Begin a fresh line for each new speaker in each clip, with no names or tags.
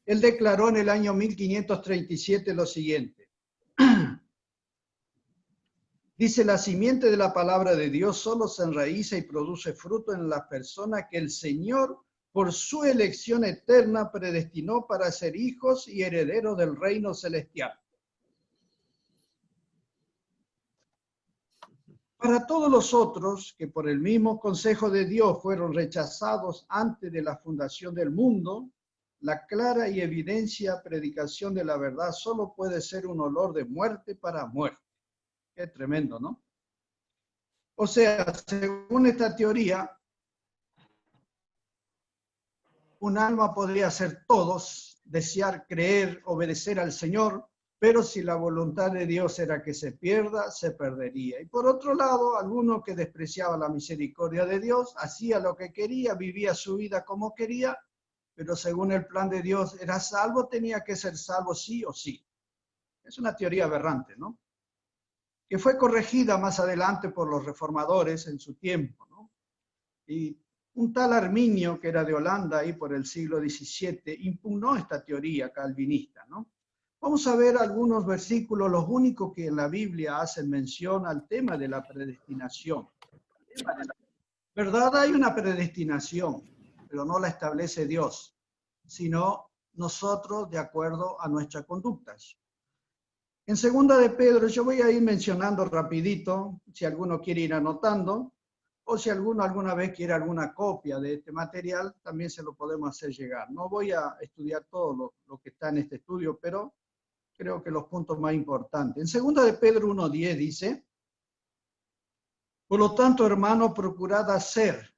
Él declaró en el año 1537 lo siguiente. Dice, la simiente de la palabra de Dios solo se enraiza y produce fruto en las personas que el Señor, por su elección eterna, predestinó para ser hijos y herederos del reino celestial. Para todos los otros que por el mismo consejo de Dios fueron rechazados antes de la fundación del mundo, la clara y evidencia predicación de la verdad solo puede ser un olor de muerte para muerte. Qué tremendo, ¿no? O sea, según esta teoría, un alma podría ser todos, desear, creer, obedecer al Señor, pero si la voluntad de Dios era que se pierda, se perdería. Y por otro lado, alguno que despreciaba la misericordia de Dios, hacía lo que quería, vivía su vida como quería, pero según el plan de Dios era salvo, tenía que ser salvo sí o sí. Es una teoría aberrante, ¿no? Que fue corregida más adelante por los reformadores en su tiempo, ¿no? Y un tal Arminio, que era de Holanda, ahí por el siglo XVII, impugnó esta teoría calvinista, ¿no? Vamos a ver algunos versículos, los únicos que en la Biblia hacen mención al tema de la predestinación. ¿Verdad? Hay una predestinación, pero no la establece Dios, sino nosotros de acuerdo a nuestras conductas. En segunda de Pedro, yo voy a ir mencionando rapidito, si alguno quiere ir anotando, o si alguno alguna vez quiere alguna copia de este material, también se lo podemos hacer llegar. No voy a estudiar todo lo que está en este estudio, pero creo que los puntos más importantes. En segunda de Pedro 1:10 dice, por lo tanto, hermanos, procurad hacer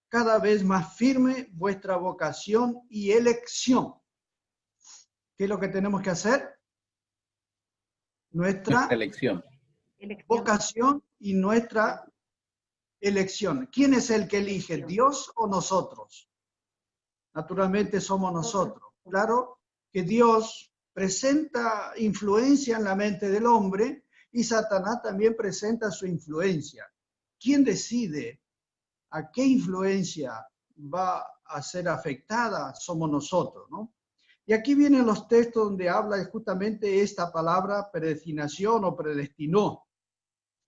cada vez más firme vuestra vocación y elección. ¿Qué es lo que tenemos que hacer? Nuestra
elección.
Vocación y nuestra elección. ¿Quién es el que elige? ¿Dios o nosotros? Naturalmente somos nosotros. Claro que Dios presenta influencia en la mente del hombre y Satanás también presenta su influencia. ¿Quién decide a qué influencia va a ser afectada? Somos nosotros, ¿no? Y aquí vienen los textos donde habla justamente esta palabra predestinación o predestinó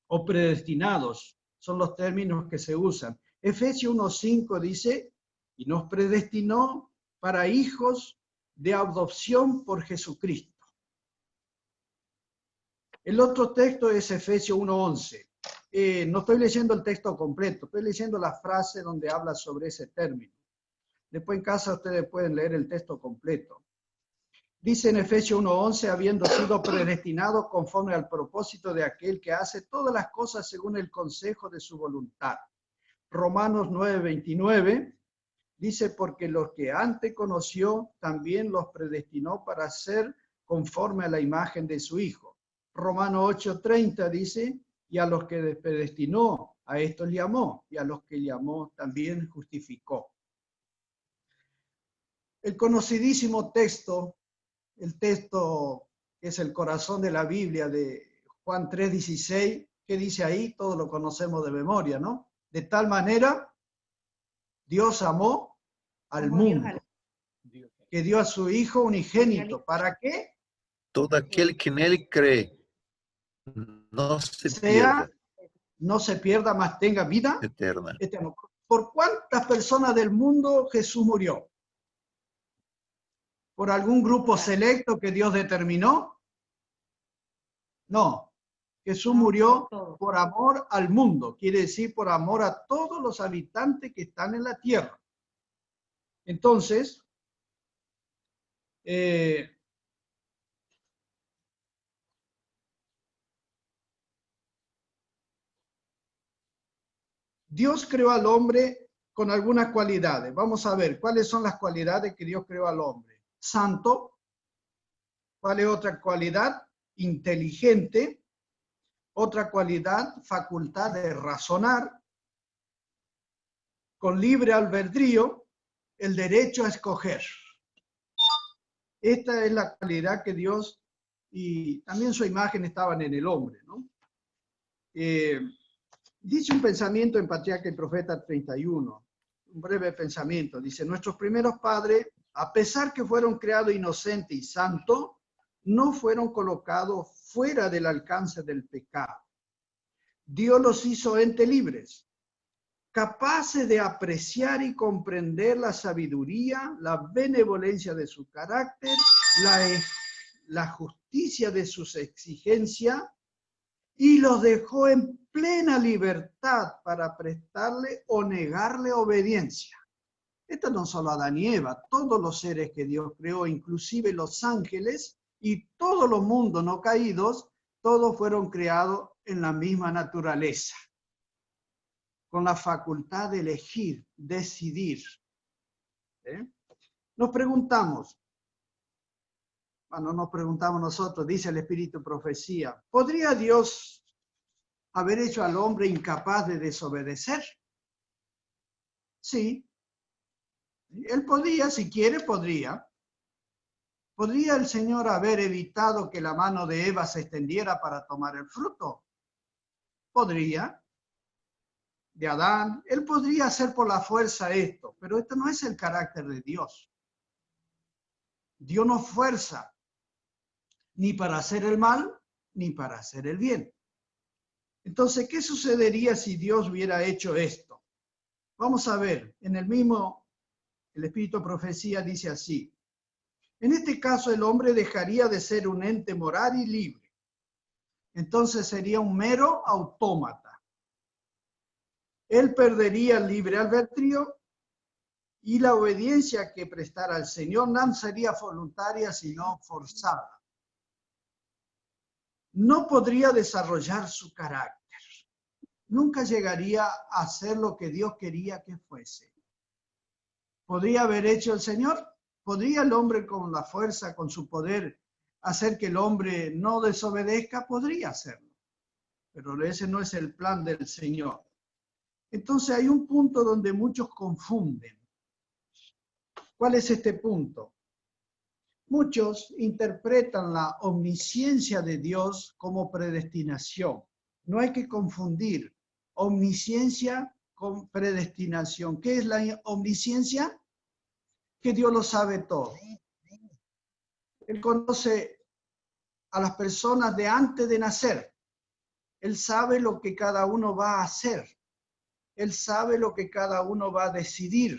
o predestinados. Son los términos que se usan. Efesios 1:5 dice, y nos predestinó para hijos de adopción por Jesucristo. El otro texto es Efesios 1:11. No estoy leyendo el texto completo, estoy leyendo la frase donde habla sobre ese término. Después en casa ustedes pueden leer el texto completo. Dice en Efesios 1:11, habiendo sido predestinados conforme al propósito de aquel que hace todas las cosas según el consejo de su voluntad. Romanos 9:29 dice, porque los que antes conoció, también los predestinó para ser conforme a la imagen de su Hijo. Romanos 8:30 dice, y a los que predestinó, a estos llamó, y a los que llamó también justificó. El conocidísimo texto, el texto que es el corazón de la Biblia de Juan 3:16, ¿qué dice ahí? Todos lo conocemos de memoria, ¿no? De tal manera, Dios amó al mundo, que dio a su Hijo unigénito. ¿Para qué?
Todo aquel que en él cree no se pierda.
No se pierda, mas tenga vida
Eterna.
eterna. ¿Por cuántas personas del mundo Jesús murió? ¿Por algún grupo selecto que Dios determinó? No. Jesús murió por amor al mundo, quiere decir por amor a todos los habitantes que están en la tierra. Entonces, Dios creó al hombre con algunas cualidades. Vamos a ver cuáles son las cualidades que Dios creó al hombre. Santo. ¿Cuál es otra cualidad? Inteligente. Otra cualidad, facultad de razonar. Con libre albedrío, el derecho a escoger. Esta es la cualidad que Dios, y también su imagen estaban en el hombre, ¿no? Dice un pensamiento en Patriarca y Profeta 31, un breve pensamiento. Dice, nuestros primeros padres A pesar que fueron creados inocentes y santos, no fueron colocados fuera del alcance del pecado. Dios los hizo entes libres, capaces de apreciar y comprender la sabiduría, la benevolencia de su carácter, la justicia de sus exigencias, y los dejó en plena libertad para prestarle o negarle obediencia. Esto no solo Adán y Eva, todos los seres que Dios creó, inclusive los ángeles y todos los mundos no caídos, todos fueron creados en la misma naturaleza, con la facultad de elegir, decidir. Nos preguntamos, bueno, nos preguntamos nosotros, dice el Espíritu Profecía, ¿podría Dios haber hecho al hombre incapaz de desobedecer? Sí. Él podía, si quiere, podría. ¿Podría el Señor haber evitado que la mano de Eva se extendiera para tomar el fruto? Podría. De Adán, él podría hacer por la fuerza esto, pero esto no es el carácter de Dios. Dios no fuerza ni para hacer el mal, ni para hacer el bien. Entonces, ¿qué sucedería si Dios hubiera hecho esto? Vamos a ver, en el Espíritu de Profecía dice así. En este caso, el hombre dejaría de ser un ente moral y libre. Entonces sería un mero autómata. Él perdería el libre albedrío y la obediencia que prestara al Señor no sería voluntaria, sino forzada. No podría desarrollar su carácter. Nunca llegaría a ser lo que Dios quería que fuese. ¿Podría haber hecho el Señor? ¿Podría el hombre con la fuerza, con su poder, hacer que el hombre no desobedezca? Podría hacerlo. Pero ese no es el plan del Señor. Entonces hay un punto donde muchos confunden. ¿Cuál es este punto? Muchos interpretan la omnisciencia de Dios como predestinación. No hay que confundir omnisciencia con predestinación. ¿Qué es la omnisciencia? Que Dios lo sabe todo. Él conoce a las personas de antes de nacer. Él sabe lo que cada uno va a hacer. Él sabe lo que cada uno va a decidir.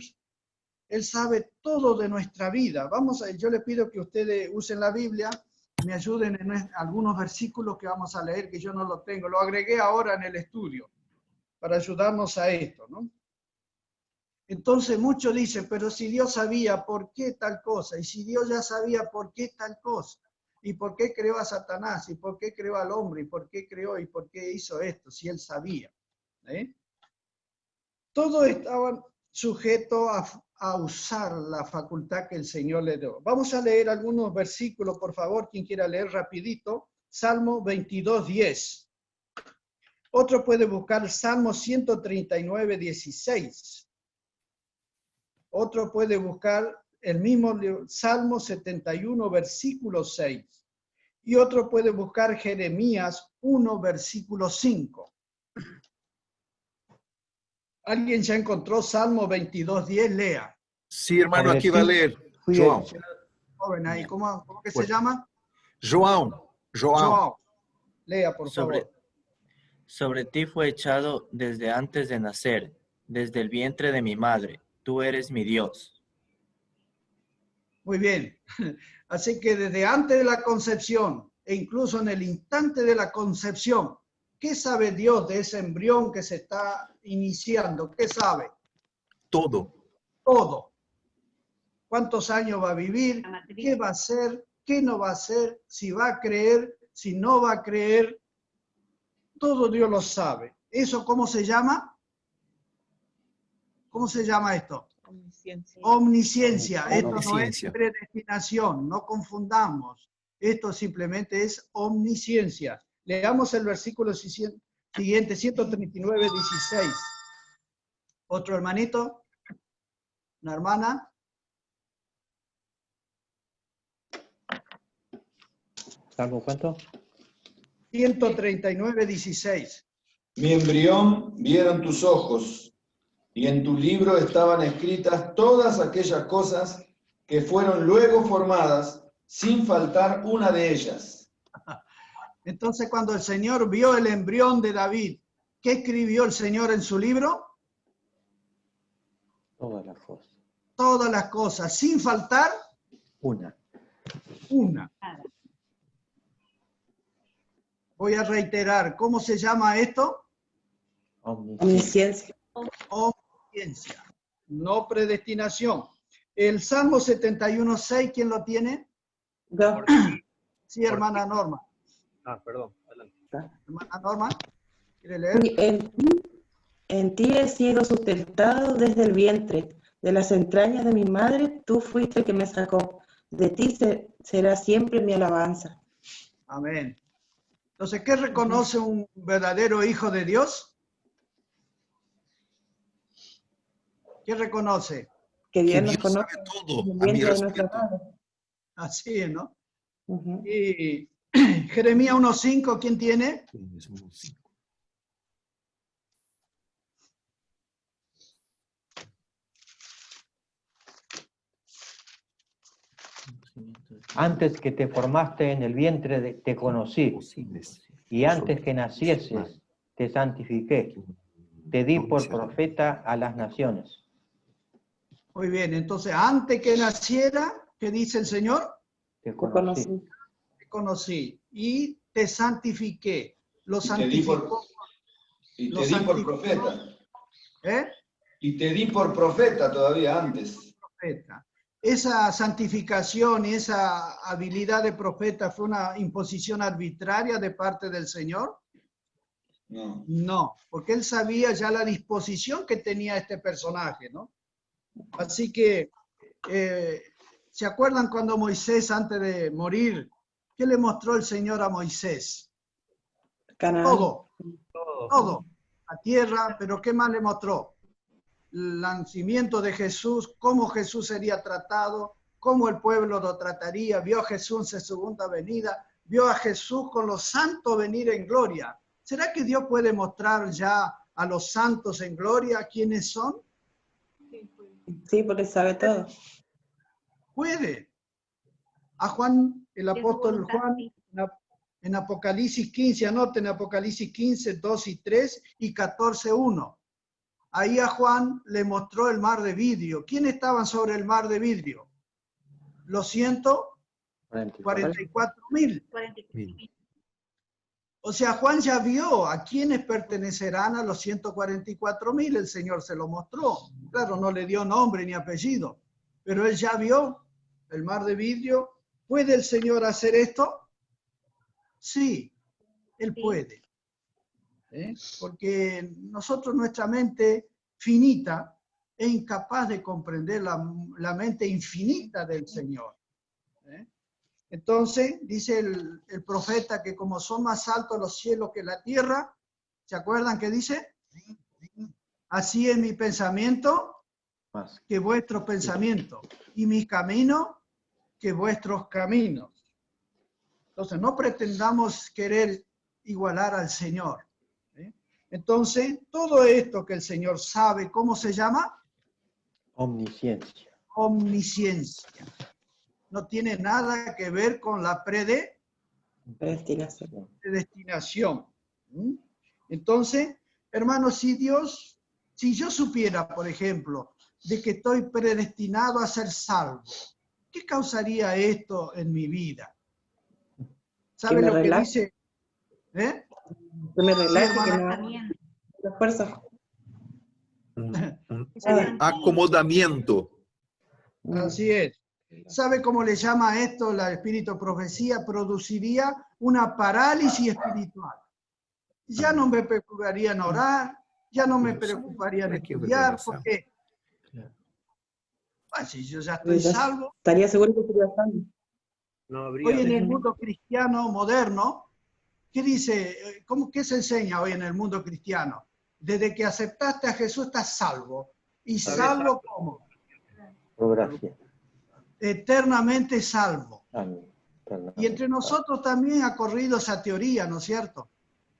Él sabe todo de nuestra vida. Yo les pido que ustedes usen la Biblia, me ayuden en algunos versículos que vamos a leer, que yo no lo tengo. Lo agregué ahora en el estudio para ayudarnos a esto, ¿no? Entonces muchos dicen, pero si Dios sabía por qué tal cosa, y si Dios ya sabía por qué tal cosa, y por qué creó a Satanás, y por qué creó al hombre, y por qué creó, y por qué hizo esto, si Él sabía. Todos estaban sujetos a usar la facultad que el Señor le dio. Vamos a leer algunos versículos, por favor, quien quiera leer rapidito. Salmo 22:10. Otro puede buscar Salmo 139, 16. Otro puede buscar el mismo Salmo 71, versículo 6. Y otro puede buscar Jeremías 1, versículo 5. ¿Alguien ya encontró Salmo 22:10? Lea.
Sí, hermano, aquí va a leer. João.
Joven ahí, ¿cómo que se llama?
João.
Lea, por favor.
Sobre ti fue echado desde antes de nacer, desde el vientre de mi madre. Tú eres mi Dios.
Muy bien. Así que desde antes de la concepción, e incluso en el instante de la concepción, ¿qué sabe Dios de ese embrión que se está iniciando? ¿Qué sabe?
Todo.
Todo. ¿Cuántos años va a vivir? ¿Qué va a hacer? ¿Qué no va a hacer? Si va a creer, si no va a creer. Todo Dios lo sabe. ¿Eso cómo se llama? ¿Cómo se llama esto?
Omnisciencia.
Omnisciencia. Esto no es
Omnisciencia.
predestinación, no confundamos. Esto simplemente es omnisciencia. Leamos el versículo siguiente, 139, 16. ¿Otro hermanito? ¿Una hermana?
¿Salmo cuánto?
139, 16.
Mi embrión vieron tus ojos, y en tu libro estaban escritas todas aquellas cosas que fueron luego formadas sin faltar una de ellas.
Entonces, cuando el Señor vio el embrión de David, ¿qué escribió el Señor en su libro?
Todas las cosas.
Todas las cosas, sin faltar
Una.
una. Voy a reiterar, ¿cómo se llama esto?
Omnisciencia.
Omnisciencia, no predestinación. El Salmo 71:6, ¿quién lo tiene?
Yo.
Sí, hermana Norma.
Perdón, adelante.
Hermana Norma, ¿quiere leer?
En ti he sido sustentado desde el vientre, de las entrañas de mi madre, tú fuiste el que me sacó. De ti será siempre mi alabanza.
Amén. Entonces, ¿qué reconoce un verdadero hijo de Dios? ¿Qué reconoce?
Que Dios
Que
nos
Dios
conoce
sabe todo,
desde el
a mi
vientre de nuestra
respeto.
madre.
Así es, ¿no?
Ujú.
Y Jeremías 1:5, ¿quién tiene?
Antes que te formaste en el vientre te conocí, y antes que nacieses te santifiqué. Te di por profeta a las naciones.
Muy bien, entonces antes que naciera, ¿qué dice el Señor?
Te
Te
conocí.
conocí.
Te conocí y te santifiqué. Lo
Y te di por,
santificó.
y
Lo
te di por
santificó.
profeta.
¿Eh?
Y te di por profeta todavía antes.
Profeta. Esa santificación y esa habilidad de profeta fue una imposición arbitraria de parte del Señor.
No.
No, porque él sabía ya la disposición que tenía este personaje, ¿no? Así que, ¿se acuerdan cuando Moisés, antes de morir, qué le mostró el Señor a Moisés?
Canaán.
Todo, la tierra, pero ¿qué más le mostró? El nacimiento de Jesús, cómo Jesús sería tratado, cómo el pueblo lo trataría, vio a Jesús en su segunda venida, vio a Jesús con los santos venir en gloria. ¿Será que Dios puede mostrar ya a los santos en gloria quiénes son?
Sí, porque sabe todo.
Puede. A Juan, el apóstol Juan, en Apocalipsis 15, anoten Apocalipsis 15, 2 y 3 y 14, 1. Ahí a Juan le mostró el mar de vidrio. ¿Quiénes estaban sobre el mar de vidrio? Los 144,000. O sea, Juan ya vio a quiénes pertenecerán a los 144,000. El Señor se lo mostró. Claro, no le dio nombre ni apellido, pero él ya vio el mar de vidrio. ¿Puede el Señor hacer esto? Sí, él puede. Porque nosotros, nuestra mente finita, es incapaz de comprender la mente infinita del Señor. Entonces, dice el profeta que como son más altos los cielos que la tierra, ¿se acuerdan qué dice? Así es mi pensamiento que vuestros pensamientos, y mi camino que vuestros caminos. Entonces, no pretendamos querer igualar al Señor. Entonces, todo esto que el Señor sabe, ¿cómo se llama?
Omnisciencia.
Omnisciencia. No tiene nada que ver con la
Predestinación.
predestinación. Entonces, hermanos, si yo supiera, por ejemplo, de que estoy predestinado a ser salvo, ¿qué causaría esto en mi vida? ¿Sabe lo que dice?
Que me relaje,
Sí,
que no haga esfuerzo.
Un acomodamiento.
Así es. ¿Sabe cómo le llama a esto la espíritu profecía? Produciría una parálisis espiritual. Ya no me preocuparía en orar, ya no me preocuparía en estudiar, porque si yo ya estoy salvo.
Estaría seguro que sería salvo.
No habría.
Hoy en el mundo cristiano moderno, ¿qué dice? ¿Qué se enseña hoy en el mundo cristiano? Desde que aceptaste a Jesús estás salvo. ¿Y salvo cómo?
Por gracia.
Eternamente salvo.
Amén.
Y entre nosotros también ha corrido esa teoría, ¿no es cierto?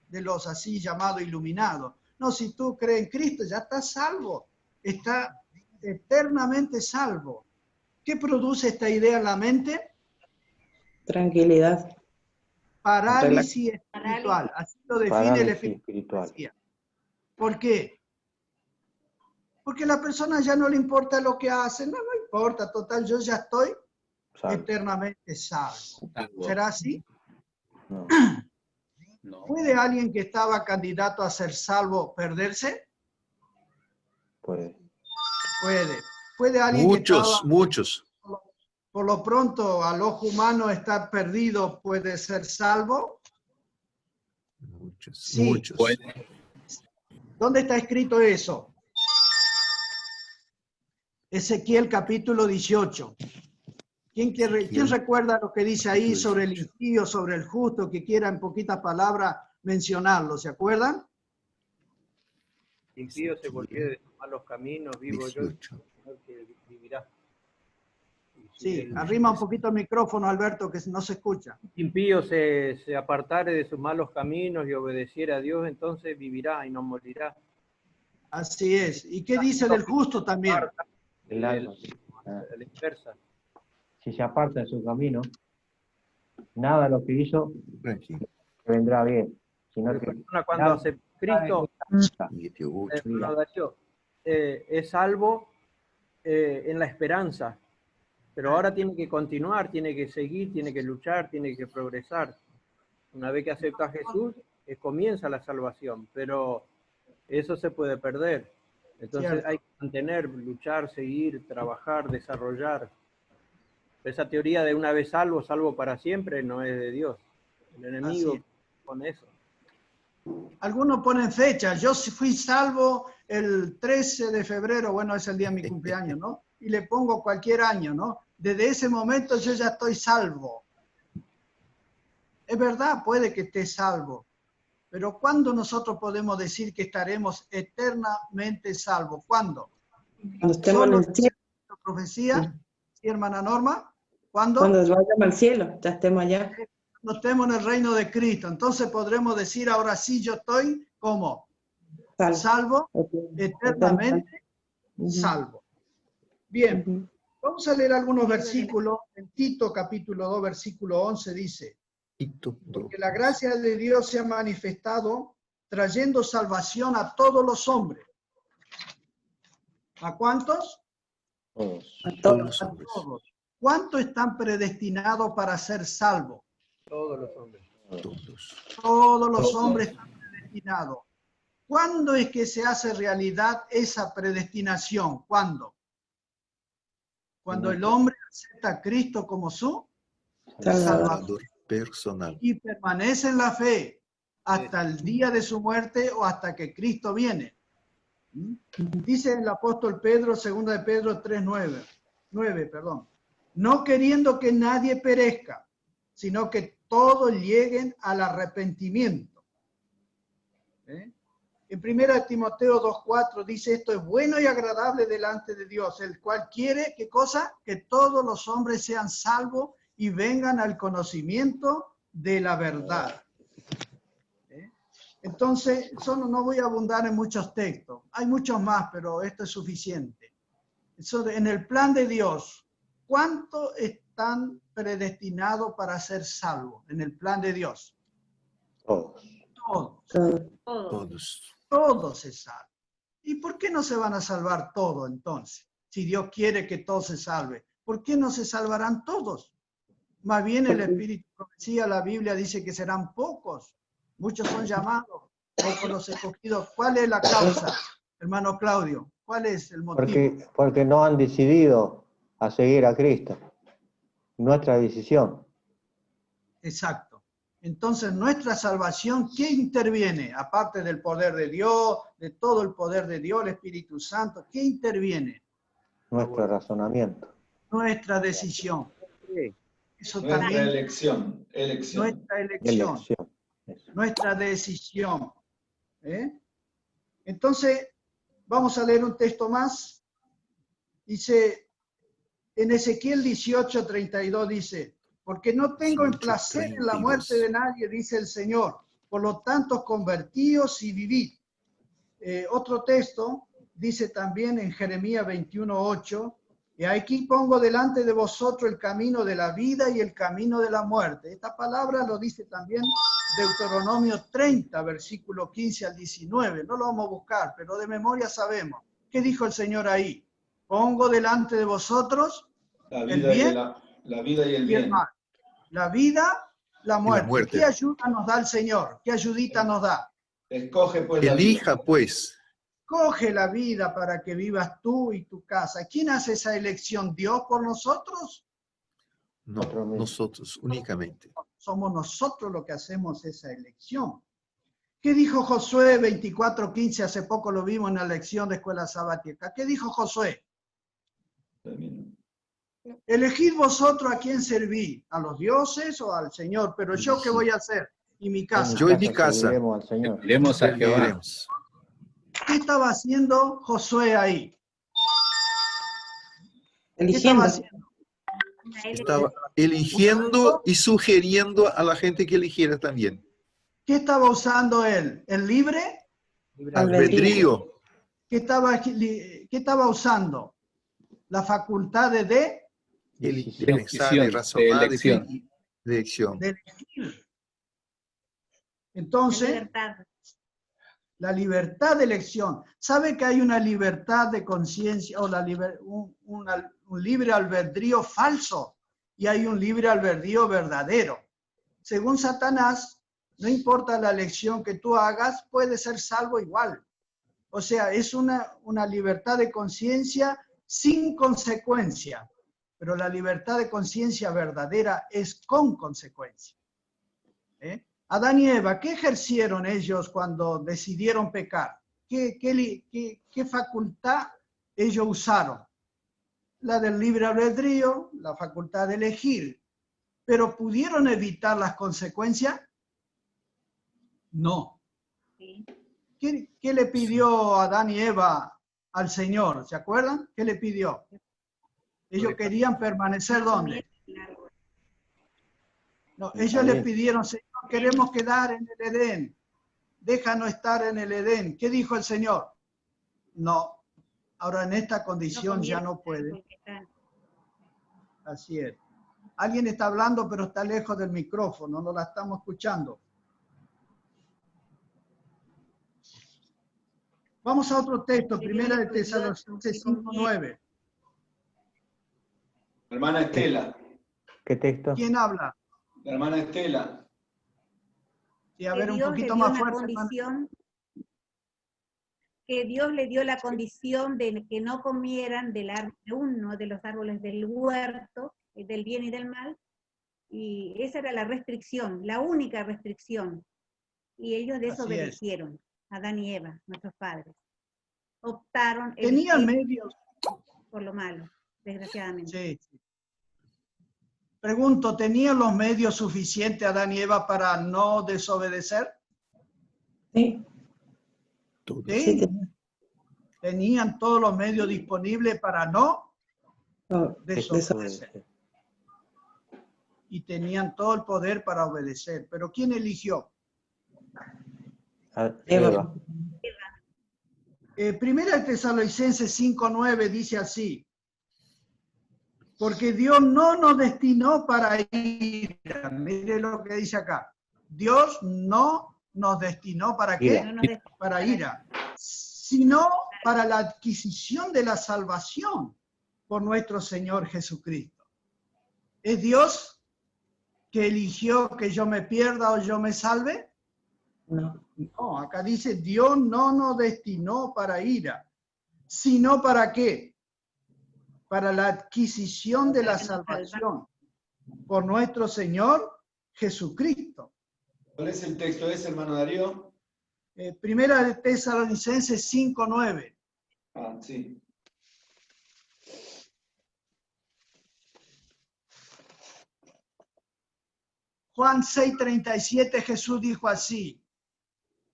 De los así llamados iluminados. No, si tú crees en Cristo, ya estás salvo. Está eternamente salvo. ¿Qué produce esta idea en la mente?
Tranquilidad.
Parálisis espiritual. Así lo define el
Parálisis
Espíritu.
espiritual.
¿Por qué? Porque a la persona ya no le importa lo que hace. No, no importa. Total, yo ya estoy
Salvo.
eternamente salvo. ¿Será así?
No.
¿Puede alguien que estaba candidato a ser salvo perderse?
Puede.
Puede. ¿Puede alguien que estaba,
Muchos.
por lo pronto, al ojo humano estar perdido, puede ser salvo? Sí.
Muchos.
¿Dónde está escrito eso? Ezequiel capítulo 18. ¿Quién recuerda lo que dice ahí sobre el impío, sobre el justo, que quiera en poquitas palabras mencionarlo? ¿Se acuerdan?
Impío se volvió de sus malos caminos, vivo yo, el Señor que vivirá. Y si
Sí,
el
arrima un poquito el micrófono, Alberto, que no se escucha.
impío se apartare de sus malos caminos y obedeciera a Dios, entonces vivirá y no morirá.
Así es. ¿Y qué dice del justo también?
El alma.
A la inversa.
Si se aparta de su camino, nada de lo que hizo le vendrá bien. Sino
La
que
persona cuando acepta a Cristo, hermano Darío, es salvo en la esperanza, pero ahora tiene que continuar, tiene que seguir, tiene que luchar, tiene que progresar. Una vez que acepta a Jesús, comienza la salvación, pero eso se puede perder. Entonces
Cierto.
hay que mantener, luchar, seguir, trabajar, desarrollar. Esa teoría de una vez salvo, salvo para siempre, no es de Dios. El enemigo
Así es.
con eso.
Algunos ponen fecha. Yo fui salvo el 13 de febrero, bueno, es el día de mi cumpleaños, ¿no? Y le pongo cualquier año, ¿no? Desde ese momento yo ya estoy salvo. Es verdad, puede que esté salvo. Pero ¿cuándo nosotros podemos decir que estaremos eternamente salvos? ¿Cuándo?
Cuando estemos en el cielo,
¿La profecía? ¿Sí, hermana Norma? ¿Cuándo?
cuando vayamos al cielo, ya estemos allá.
Cuando estemos en el reino de Cristo. Entonces podremos decir, ahora sí yo estoy, ¿cómo? Salvo, eternamente salvo. Bien, vamos a leer algunos versículos. En Tito capítulo 2, versículo 11 dice, porque la gracia de Dios se ha manifestado trayendo salvación a todos los hombres. ¿A cuántos?
A todos.
A todos. ¿Cuántos están predestinados para ser salvos?
Todos los hombres.
Todos los hombres están predestinados. ¿Cuándo es que se hace realidad esa predestinación? ¿Cuándo? Cuando el hombre acepta a Cristo como su Salvador
personal.
y permanece en la fe hasta el día de su muerte o hasta que Cristo viene. Dice el apóstol Pedro, 2 de Pedro 3:9, no queriendo que nadie perezca, sino que todos lleguen al arrepentimiento. En 1 Timoteo 2:4 dice, esto es bueno y agradable delante de Dios, el cual quiere, ¿qué cosa? Que todos los hombres sean salvos y vengan al conocimiento de la verdad. Entonces, solo no voy a abundar en muchos textos. Hay muchos más, pero esto es suficiente. En el plan de Dios, ¿cuántos están predestinados para ser salvos en el plan de Dios?
Todos.
Todos se salvan. ¿Y por qué no se van a salvar todos entonces? Si Dios quiere que todos se salven, ¿por qué no se salvarán todos? Más bien el Espíritu profecía, la Biblia dice que serán pocos. Muchos son llamados, pocos los escogidos. ¿Cuál es la causa, hermano Claudio? ¿Cuál es el motivo?
Porque no han decidido a seguir a Cristo. Nuestra decisión.
Exacto. Entonces, nuestra salvación, ¿qué interviene? Aparte del poder de Dios, de todo el poder de Dios, el Espíritu Santo, ¿qué interviene?
Nuestro razonamiento.
Nuestra decisión. Eso
Nuestra
también,
elección.
nuestra elección. Nuestra decisión. Entonces, vamos a leer un texto más. Dice, en Ezequiel 18:32 dice, porque no tengo en placer en la muerte de nadie, dice el Señor. Por lo tanto, convertíos y vivid. Otro texto dice también en Jeremías 21:8, Y aquí pongo delante de vosotros el camino de la vida y el camino de la muerte. Esta palabra lo dice también Deuteronomio 30, versículo 15 al 19. No lo vamos a buscar, pero de memoria sabemos. ¿Qué dijo el Señor ahí? Pongo delante de vosotros
La
el
vida,
bien
la vida y el
y el
bien.
mal. La vida, la muerte.
muerte.
¿Qué ayuda nos da el Señor? ¿Qué ayudita nos da?
Escoge pues la vida.
Elija pues.
Coge la vida para que vivas tú y tu casa. ¿Quién hace esa elección? ¿Dios por nosotros?
No, nosotros únicamente.
Somos nosotros los que hacemos esa elección. ¿Qué dijo Josué 24:15? Hace poco lo vimos en la lección de escuela sabática. ¿Qué dijo Josué? Elegid vosotros a quién serví, a los dioses o al Señor, pero yo qué voy a hacer y mi casa.
Yo en mi casa.
serviremos al Señor.
Iremos a Jehová.
Serviremos.
¿Qué estaba haciendo Josué ahí? ¿Qué
Eligiendo.
estaba haciendo?
Estaba eligiendo y sugiriendo a la gente que eligiera también.
¿Qué estaba usando él? ¿El libre?
Albedrío.
¿Qué estaba usando? La facultad de
Pensar, de razonar,
de elección.
de elección.
elegir. Entonces, la libertad de elección. ¿Sabe que hay una libertad de conciencia o un libre albedrío falso? Y hay un libre albedrío verdadero. Según Satanás, no importa la elección que tú hagas, puedes ser salvo igual. O sea, es una libertad de conciencia sin consecuencia. Pero la libertad de conciencia verdadera es con consecuencia. Adán y Eva, ¿qué ejercieron ellos cuando decidieron pecar? ¿Qué facultad ellos usaron? La del libre albedrío, la facultad de elegir. ¿Pero pudieron evitar las consecuencias? No. ¿Qué le pidió Adán y Eva al Señor? ¿Se acuerdan? ¿Qué le pidió? Ellos querían permanecer ¿dónde? No, ellos le pidieron, Señor, queremos quedar en el Edén. Déjanos estar en el Edén. ¿Qué dijo el Señor? No. Ahora en esta condición ya no puede. Así es. Alguien está hablando, pero está lejos del micrófono, no la estamos escuchando. Vamos a otro texto, primera de Tesalonicenses 5:9.
Hermana Estela.
¿Qué texto?
¿Quién habla?
La hermana Estela.
Sí, a ver, un
Dios
poquito
le dio
más
una
fuerte.
condición, que Dios le dio la condición de que no comieran de uno de los árboles del huerto, del bien y del mal, y esa era la restricción, la única restricción, y ellos desobedecieron, Adán y Eva, nuestros padres. Optaron
Tenían medios.
por lo malo, desgraciadamente.
Sí. Pregunto, ¿tenían los medios suficientes Adán y Eva para no desobedecer?
Sí.
¿Sí? Tenían todos los medios disponibles para no desobedecer. Y tenían todo el poder para obedecer. Pero ¿quién eligió?
Eva.
Primera de Tesalonicenses 5:9 dice así: porque Dios no nos destinó para ira. Mire lo que dice acá. Dios no nos destinó para qué? Para ira, sino para la adquisición de la salvación por nuestro Señor Jesucristo. ¿Es Dios que eligió que yo me pierda o yo me salve?
No.
No, acá dice, Dios no nos destinó para ira, sino para qué? Para la adquisición de la salvación por nuestro Señor Jesucristo.
¿Cuál es el texto ese, hermano Darío?
Primera de Tesalonicenses 5:9.
Ah, sí.
Juan 6:37, Jesús dijo así: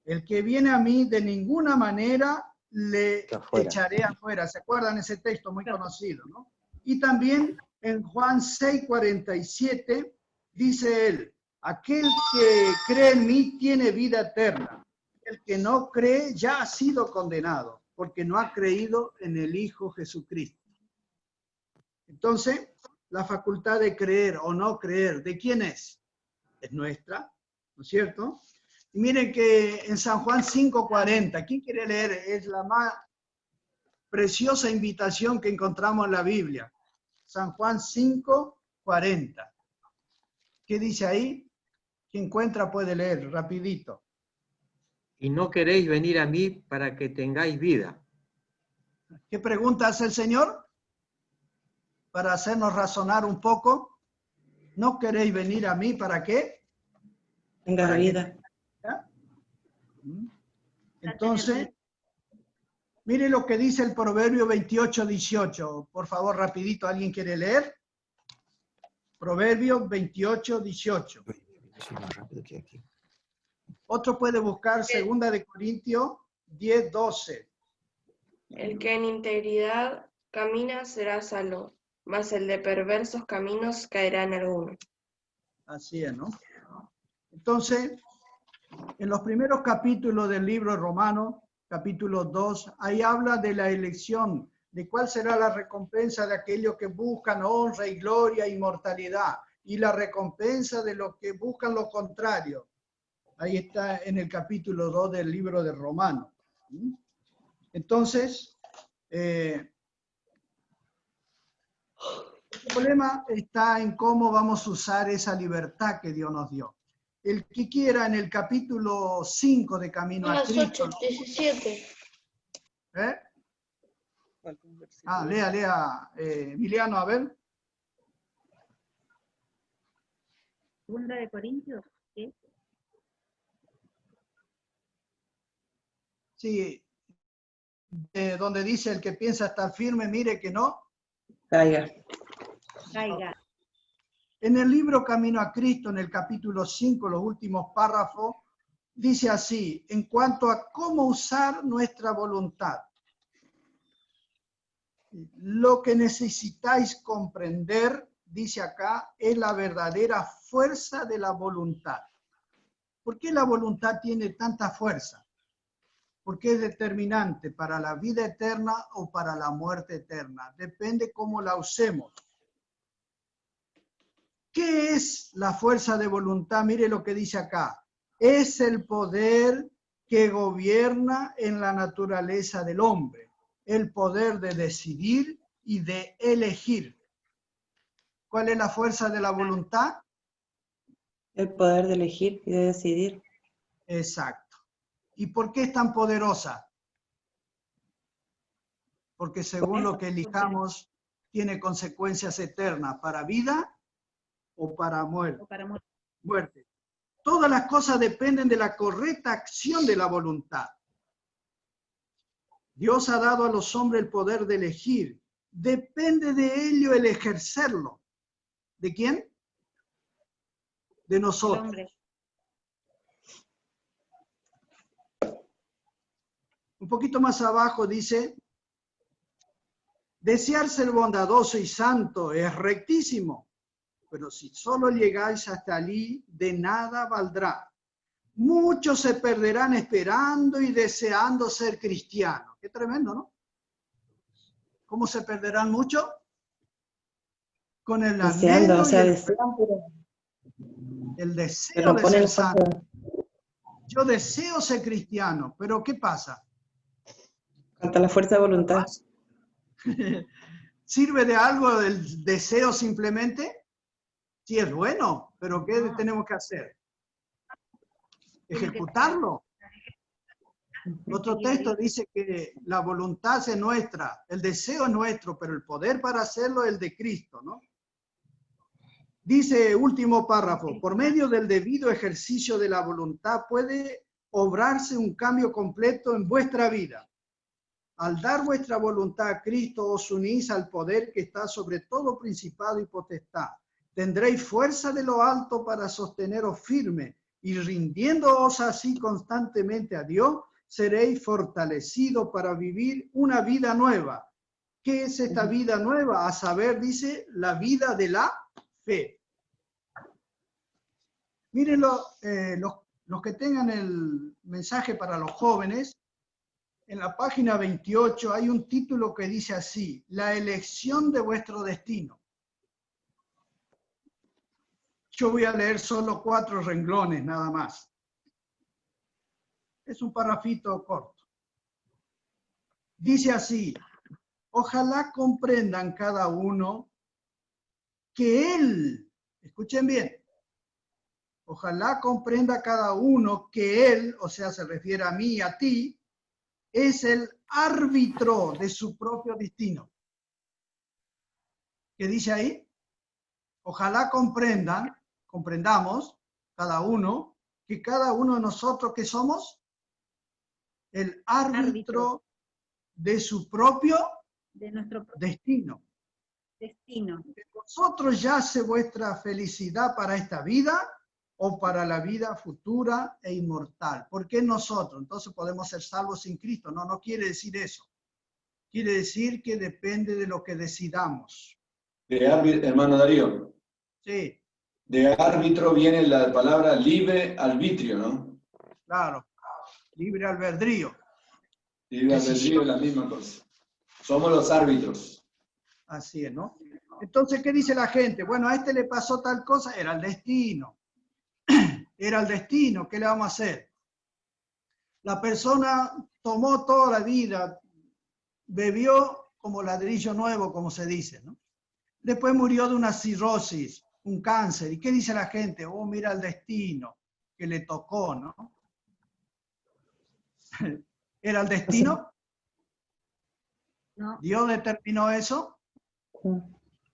el que viene a mí de ninguna manera le echaré afuera. ¿Se acuerdan ese texto muy conocido, no? Y también en Juan 6:47 dice él: aquel que cree en mí tiene vida eterna. El que no cree ya ha sido condenado, porque no ha creído en el Hijo Jesucristo. Entonces, la facultad de creer o no creer, ¿de quién es? Es nuestra, ¿no es cierto? Y miren que en San Juan 5:40, ¿quién quiere leer? Es la más preciosa invitación que encontramos en la Biblia. San Juan 5:40. ¿Qué dice ahí? Quien encuentra puede leer, rapidito.
Y no queréis venir a mí para que tengáis vida.
¿Qué pregunta hace el Señor? Para hacernos razonar un poco. ¿No queréis venir a mí para qué?
Tenga vida.
Entonces, mire lo que dice el Proverbio 28:18. Por favor, rapidito, ¿alguien quiere leer? Proverbio 28:18. Otro puede buscar 2 de Corintios 10:12.
El que en integridad camina será salvo, mas el de perversos caminos caerá en alguno.
Así es, ¿no? Entonces, en los primeros capítulos del libro Romano, capítulo 2, ahí habla de la elección, de cuál será la recompensa de aquellos que buscan honra y gloria, inmortalidad, y la recompensa de los que buscan lo contrario. Ahí está en el capítulo 2 del libro de Romano. Entonces, el problema está en cómo vamos a usar esa libertad que Dios nos dio. El que quiera en el capítulo 5 de Camino a Cristo.
17.
¿Eh? Lea, Emiliano, a ver.
2 de Corintios, ¿qué?
Sí, donde dice el que piensa estar firme, mire que no
Caiga.
Caiga.
En el libro Camino a Cristo, en el capítulo 5, los últimos párrafos, dice así, en cuanto a cómo usar nuestra voluntad. Lo que necesitáis comprender, dice acá, es la verdadera fuerza de la voluntad. ¿Por qué la voluntad tiene tanta fuerza? Porque es determinante para la vida eterna o para la muerte eterna. Depende cómo la usemos. ¿Qué es la fuerza de voluntad? Mire lo que dice acá. Es el poder que gobierna en la naturaleza del hombre. El poder de decidir y de elegir. ¿Cuál es la fuerza de la voluntad?
El poder de elegir y de decidir.
Exacto. ¿Y por qué es tan poderosa? Porque según lo que elijamos, tiene consecuencias eternas para vida o para muerte. Todas las cosas dependen de la correcta acción de la voluntad. Dios ha dado a los hombres el poder de elegir. Depende de ello el ejercerlo. ¿De quién? De nosotros. Un poquito más abajo dice, desear ser bondadoso y santo es rectísimo, pero si solo llegáis hasta allí, de nada valdrá. Muchos se perderán esperando y deseando ser cristianos. Qué tremendo, ¿no? ¿Cómo se perderán muchos? Con el
Deseando,
anhelo y
el
deseo de ser santo. Yo deseo ser cristiano, pero ¿qué pasa?
Falta la fuerza de voluntad.
¿Sirve de algo el deseo simplemente? Sí, es bueno, pero ¿qué tenemos que hacer? Ejecutarlo. Otro texto dice que la voluntad es nuestra, el deseo es nuestro, pero el poder para hacerlo es el de Cristo, ¿no? Dice, último párrafo, por medio del debido ejercicio de la voluntad puede obrarse un cambio completo en vuestra vida. Al dar vuestra voluntad a Cristo, os unís al poder que está sobre todo principado y potestad. Tendréis fuerza de lo alto para sosteneros firme y rindiéndoos así constantemente a Dios, seréis fortalecidos para vivir una vida nueva. ¿Qué es esta vida nueva? A saber, dice, la vida de la fe. Miren, los que tengan el mensaje para los jóvenes, en la página 28 hay un título que dice así: la elección de vuestro destino. Yo voy a leer solo 4 renglones nada más. Es un parrafito corto. Dice así: ojalá comprendan cada uno que Él, escuchen bien, ojalá comprenda cada uno que Él, o sea, se refiere a mí y a ti, es el árbitro de su propio destino. ¿Qué dice ahí? Ojalá comprendamos cada uno, que cada uno de nosotros que somos el árbitro de su propio
de nuestro
destino.
destino.
¿Vosotros yace vuestra felicidad para esta vida o para la vida futura e inmortal? ¿Por qué nosotros? Entonces podemos ser salvos sin Cristo. No, no quiere decir eso. Quiere decir que depende de lo que decidamos.
Hermano Darío.
Sí.
De árbitro viene la palabra libre arbitrio, ¿no?
Claro. Libre albedrío.
Libre albedrío es la misma cosa. Somos los árbitros.
Así es, ¿no? Entonces, ¿qué dice la gente? Bueno, a este le pasó tal cosa, era el destino. Era el destino, ¿qué le vamos a hacer? La persona tomó toda la vida, bebió como ladrillo nuevo, como se dice, ¿no? Después murió de una cirrosis, un cáncer. ¿Y qué dice la gente? Oh, mira el destino que le tocó, ¿no? ¿Era el destino?
No.
¿Dios determinó eso?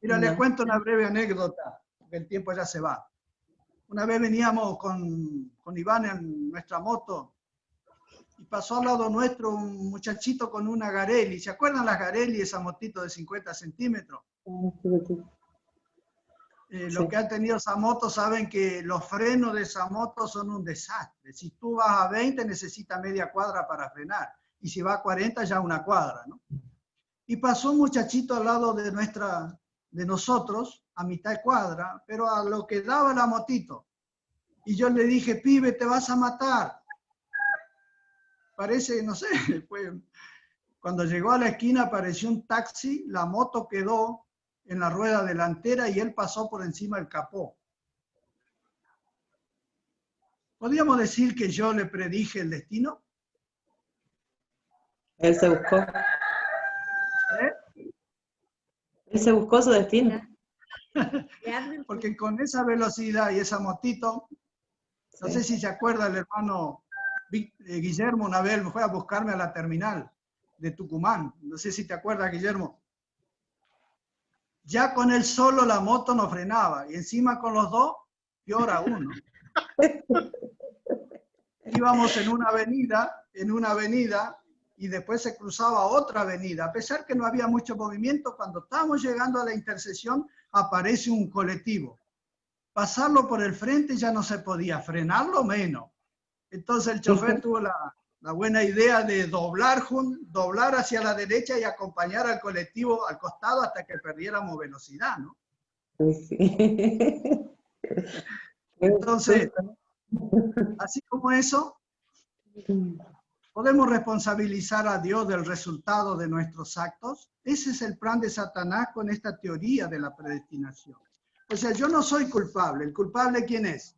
Mira, les cuento una breve anécdota, porque el tiempo ya se va. Una vez veníamos con Iván en nuestra moto y pasó al lado nuestro un muchachito con una Garelli. ¿Se acuerdan las Garelli, esa motito de 50 centímetros? Los que han tenido esa moto saben que los frenos de esa moto son un desastre. Si tú vas a 20 necesitas media cuadra para frenar y si va a 40 ya una cuadra, ¿no? Y pasó un muchachito al lado de nosotros, a mitad de cuadra, pero a lo que daba la motito. Y yo le dije, pibe, te vas a matar. Parece, no sé, pues, cuando llegó a la esquina apareció un taxi, la moto quedó en la rueda delantera y él pasó por encima del capó. ¿Podríamos decir que yo le predije el destino?
Él se buscó. Él se buscó su destino.
Porque con esa velocidad y esa motito, no sé si se acuerda el hermano Guillermo, una vez me fue a buscarme a la terminal de Tucumán. No sé si te acuerdas, Guillermo. Ya con él solo la moto no frenaba y encima con los dos, peor aún, ¿no? Íbamos en una avenida y después se cruzaba otra avenida. A pesar que no había mucho movimiento, cuando estábamos llegando a la intersección aparece un colectivo. Pasarlo por el frente ya no se podía, frenarlo menos. Entonces el chofer tuvo la buena idea de doblar hacia la derecha y acompañar al colectivo al costado hasta que perdiéramos velocidad, ¿no?
Sí.
Entonces, así como eso, ¿podemos responsabilizar a Dios del resultado de nuestros actos? Ese es el plan de Satanás con esta teoría de la predestinación. O sea, yo no soy culpable. ¿El culpable quién es?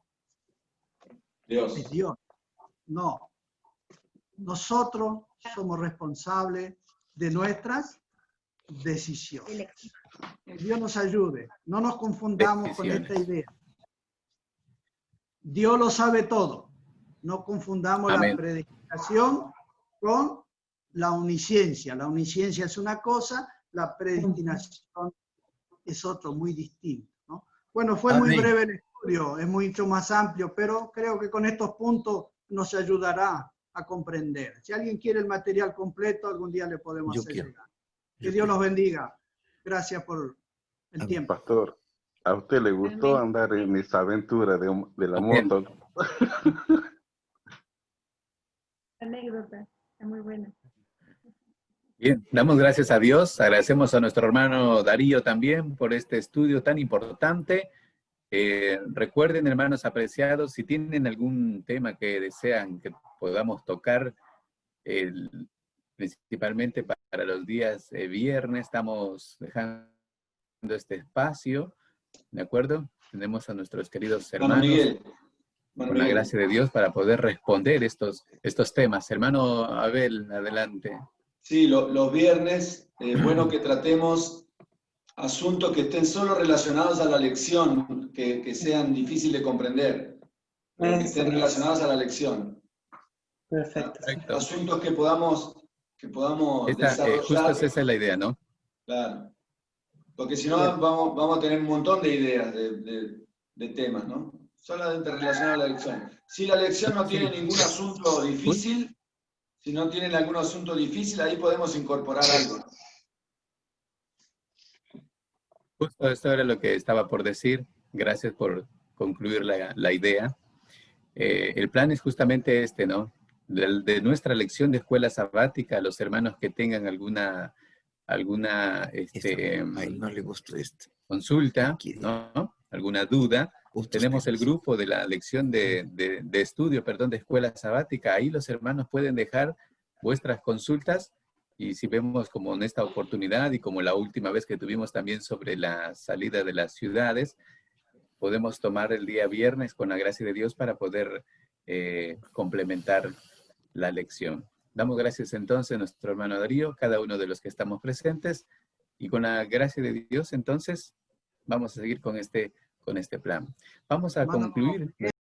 Dios.
Es Dios. No. Nosotros somos responsables de nuestras decisiones. Que Dios nos ayude. No nos confundamos con esta idea. Dios lo sabe todo. No confundamos la predestinación con la omnisciencia. La omnisciencia es una cosa, la predestinación es otro muy distinto, ¿no? Bueno, fue muy breve el estudio, es mucho más amplio, pero creo que con estos puntos nos ayudará a comprender. Si alguien quiere el material completo, algún día le podemos hacer llegar. Que Dios los bendiga. Gracias por el tiempo.
Pastor, ¿a usted le gustó andar en esa aventura de la moto?
Anécdota, está muy buena.
Bien, damos gracias a Dios, agradecemos a nuestro hermano Darío también por este estudio tan importante. Recuerden, hermanos apreciados, si tienen algún tema que desean que podamos tocar, principalmente para los días viernes. Estamos dejando este espacio, ¿de acuerdo? Tenemos a nuestros queridos hermanos,
Miguel.
con la gracia de Dios, para poder responder estos temas. Hermano Abel, adelante.
Sí, los viernes, bueno que tratemos asuntos que estén solo relacionados a la lección, que sean difíciles de comprender, pero que estén relacionados a la lección.
Perfecto.
Asuntos que podamos desarrollar.
Justo esa es la idea, ¿no?
Claro. Porque si no vamos a tener un montón de ideas de temas, ¿no? Solamente relacionados a la lección. Si la lección no tiene ningún asunto difícil, si no tienen algún asunto difícil, ahí podemos incorporar algo.
Justo esto era lo que estaba por decir. Gracias por concluir la idea. El plan es justamente este, ¿no? De nuestra lección de escuela sabática, los hermanos que tengan alguna
no le gustó
consulta, ¿no? Alguna duda. Tenemos el grupo de la lección de estudio, de escuela sabática. Ahí los hermanos pueden dejar vuestras consultas, y si vemos como en esta oportunidad y como la última vez que tuvimos también sobre la salida de las ciudades, podemos tomar el día viernes con la gracia de Dios para poder complementar la lección. Damos gracias entonces a nuestro hermano Darío, cada uno de los que estamos presentes, y con la gracia de Dios entonces vamos a seguir con este plan. Vamos a concluir.